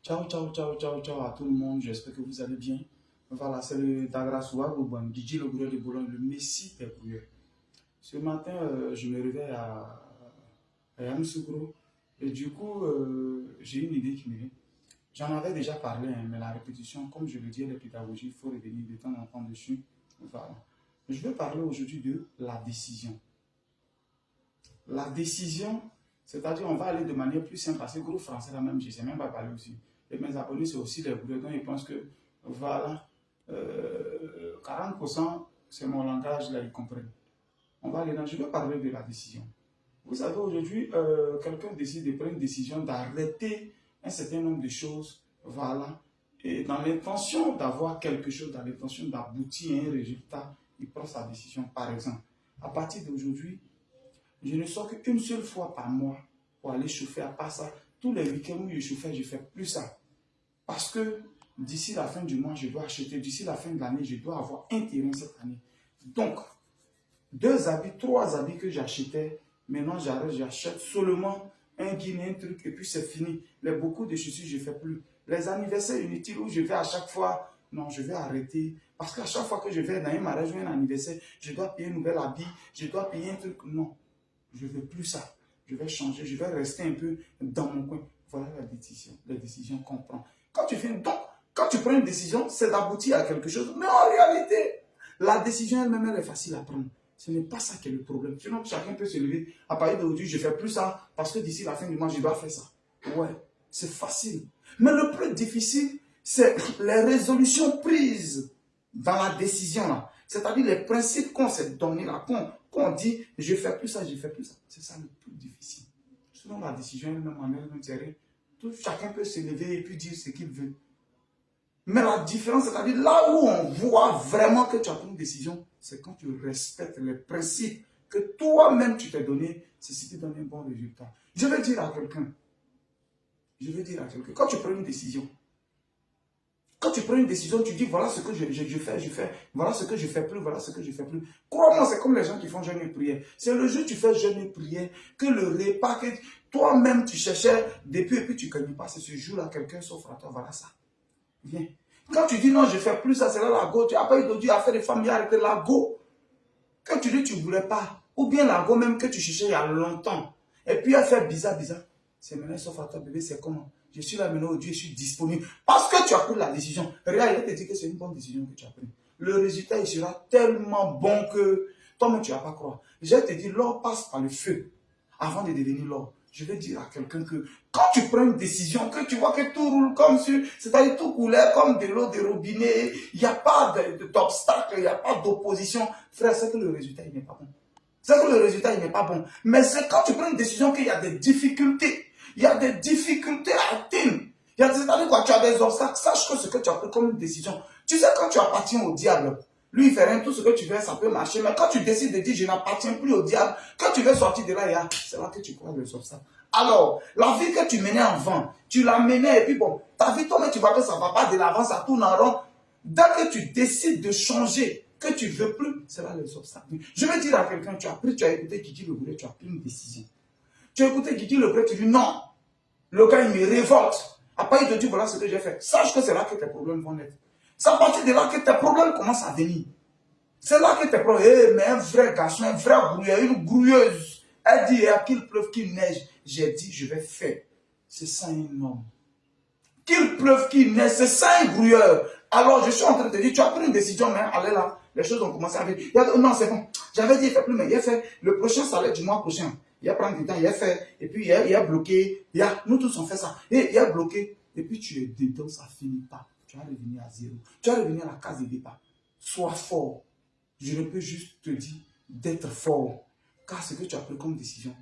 Ciao, ciao, ciao, ciao, ciao à tout le monde. J'espère que vous allez bien. Voilà, c'est le Dagrasoua Boubouam, Didier le gourou de Boulogne, le messie des gourous. Ce matin, je me réveille à Yamoussoukro et du coup, j'ai une idée qui me vient. J'en avais déjà parlé, hein, mais la répétition, comme je le dis, la pédagogie, il faut revenir de temps en temps dessus. Voilà. Je vais parler aujourd'hui de la décision. La décision, c'est-à-dire on va aller de manière plus simple, parce que gros français là même, je ne sais même pas parler aussi. Et mes abonnés, c'est aussi des bretons, ils pensent que, voilà, 40% c'est mon langage, là, ils comprennent. On va aller dans, je vais parler de la décision. Vous savez, aujourd'hui, quelqu'un décide de prendre une décision d'arrêter un certain nombre de choses, voilà, et dans l'intention d'avoir quelque chose, dans l'intention d'aboutir à un résultat, il prend sa décision. Par exemple, à partir d'aujourd'hui, je ne sors qu'une seule fois par mois pour aller chauffer. À part ça, tous les week-ends où je chauffais, je ne fais plus ça. Parce que d'ici la fin du mois, je dois acheter. D'ici la fin de l'année, je dois avoir un terrain cette année. Donc, 2 habits, 3 habits que j'achetais, maintenant j'achète seulement un guinée, un truc, et puis c'est fini. Beaucoup de chaussures, je ne fais plus. Les anniversaires inutiles où je vais à chaque fois, non, je vais arrêter. Parce qu'à chaque fois que je vais dans un mariage ou un anniversaire, je dois payer un nouvel habit, je dois payer un truc. Non. Je ne veux plus ça. Je vais changer, je vais rester un peu dans mon coin. Voilà la décision qu'on prend. Quand tu prends une décision, c'est d'aboutir à quelque chose. Mais en réalité, la décision elle-même, elle est facile à prendre. Ce n'est pas ça qui est le problème. Sinon, chacun peut se lever. À partir d'aujourd'hui, je ne fais plus ça parce que d'ici la fin du mois, je dois faire ça. Ouais, c'est facile. Mais le plus difficile, c'est les résolutions prises dans la décision là. C'est-à-dire les principes qu'on s'est donnés là, qu'on dit, je ne fais plus ça, je ne fais plus ça. C'est ça le plus difficile. Sinon, la décision elle-même en elle-même, c'est rien. Chacun peut se lever et puis dire ce qu'il veut. Mais la différence, c'est-à-dire là où on voit vraiment que tu as pris une décision, c'est quand tu respectes les principes que toi-même tu t'es donné, c'est ce qui donne un bon résultat. Je vais dire à quelqu'un, quand tu prends une décision, tu dis voilà ce que je fais, voilà ce que je fais plus, voilà ce que je fais plus. Crois-moi, c'est comme les gens qui font jeûne et prière. C'est le jour où tu fais jeûne et prière que le repas que toi-même tu cherchais depuis et puis tu ne connais pas, c'est ce jour-là quelqu'un s'offre à toi, voilà ça. Viens. Quand tu dis non, je ne fais plus ça, c'est là la go. Tu n'as pas eu de Dieu à faire des familles, arrêter la go. Quand tu dis tu ne voulais pas, ou bien la go même que tu cherchais il y a longtemps, et puis elle fait bizarre. C'est maintenant sauf à toi, bébé, c'est comment? Je suis là maintenant, Dieu, je suis disponible. Parce que tu as pris la décision. Regarde, il te dit que c'est une bonne décision que tu as prise. Le résultat, il sera tellement bon que toi-même, tu ne vas pas croire. Je te dis, l'or passe par le feu avant de devenir l'or. Je vais dire à quelqu'un que quand tu prends une décision, que tu vois que tout roule comme sur, c'est-à-dire tout coulait comme de l'eau de robinet, il n'y a pas d'obstacle, il n'y a pas d'opposition, frère, c'est que le résultat, il n'est pas bon. C'est que le résultat, il n'est pas bon. Mais c'est quand tu prends une décision qu'il y a des difficultés. Il y a des difficultés à atteindre. C'est-à-dire quoi, tu as des obstacles. Sache que ce que tu as pris comme une décision. Tu sais, quand tu appartiens au diable, lui, il fait rien, tout ce que tu fais, ça peut marcher. Mais quand tu décides de dire, je n'appartiens plus au diable, quand tu veux sortir de là, c'est là que tu crois les obstacles. Alors, la vie que tu menais avant, tu la menais, et puis bon, ta vie, toi-même, tu vois que ça ne va pas de l'avant, ça tourne en rond. Dès que tu décides de changer, que tu ne veux plus, c'est là les obstacles. Je vais dire à quelqu'un, tu as écouté Guigui Le Goulet, tu as pris une décision. Tu as écouté Guigui Le Goulet, tu dis non, le gars, il me révolte. Après, il te dit, voilà ce que j'ai fait. Sache que c'est là que tes problèmes vont naître. C'est à partir de là que tes problèmes commencent à venir. C'est là que tes problèmes, mais un vrai garçon, un vrai grouilleur, une grouilleuse, elle dit, qu'il pleuve, qu'il neige, j'ai dit, je vais faire. C'est ça un homme. Qu'il pleuve, qu'il neige, c'est ça un grouilleur. Alors, je suis en train de te dire, tu as pris une décision, mais allez là, les choses ont commencé à venir. Non, c'est bon. J'avais dit, il ne fait plus, mais il a fait. Le prochain salaire du mois prochain, il a pris du temps, il a fait. Et puis, il a bloqué. Nous tous, on fait ça. Et il a bloqué. Et puis, tu es dedans, ça ne finit pas. Tu vas revenir à zéro. Tu vas revenir à la case de départ. Sois fort. Je ne peux juste te dire d'être fort. Car ce que tu as pris comme décision,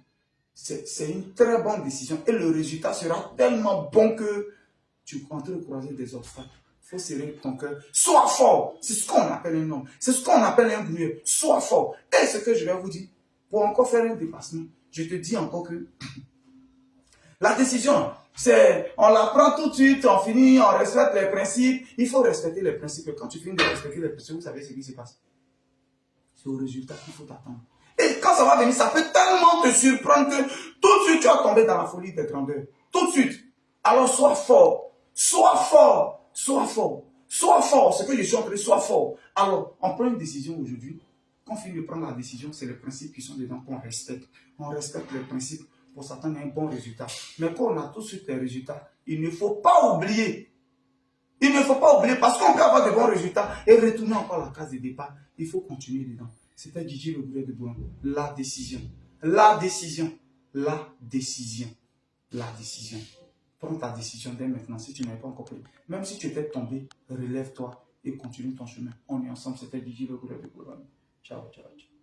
c'est une très bonne décision. Et le résultat sera tellement bon que tu es en train de croiser des obstacles. Il faut serrer ton cœur. Sois fort. C'est ce qu'on appelle un homme. C'est ce qu'on appelle un grouilleur. Sois fort. Et ce que je vais vous dire, pour encore faire un dépassement, je te dis encore que la décision, on la prend tout de suite, on finit, on respecte les principes. Il faut respecter les principes. Quand tu finis de respecter les principes, vous savez ce qui se passe. C'est au résultat qu'il faut attendre. Et quand ça va venir, ça peut tellement te surprendre que tout de suite, tu vas tomber dans la folie des grandeurs. Tout de suite. Alors sois fort, sois fort, sois fort, sois fort. Ce que je suis en train de dire, sois fort. Alors, on prend une décision aujourd'hui. Quand on finit de prendre la décision, c'est les principes qui sont dedans qu'on respecte. On respecte les principes pour s'attendre à un bon résultat. Mais quand on a tout de suite les résultats, il ne faut pas oublier. Il ne faut pas oublier parce qu'on peut avoir de bons résultats et retourner encore à la case de départ. Il faut continuer dedans. C'était Gigi Le Goulet de Boulogne. La décision. La décision. La décision. La décision. Prends ta décision dès maintenant si tu n'avais pas encore pris. Même si tu étais tombé, relève-toi et continue ton chemin. On est ensemble. C'était Gigi Le Goulet de Boulogne. Ciao, ciao, ciao.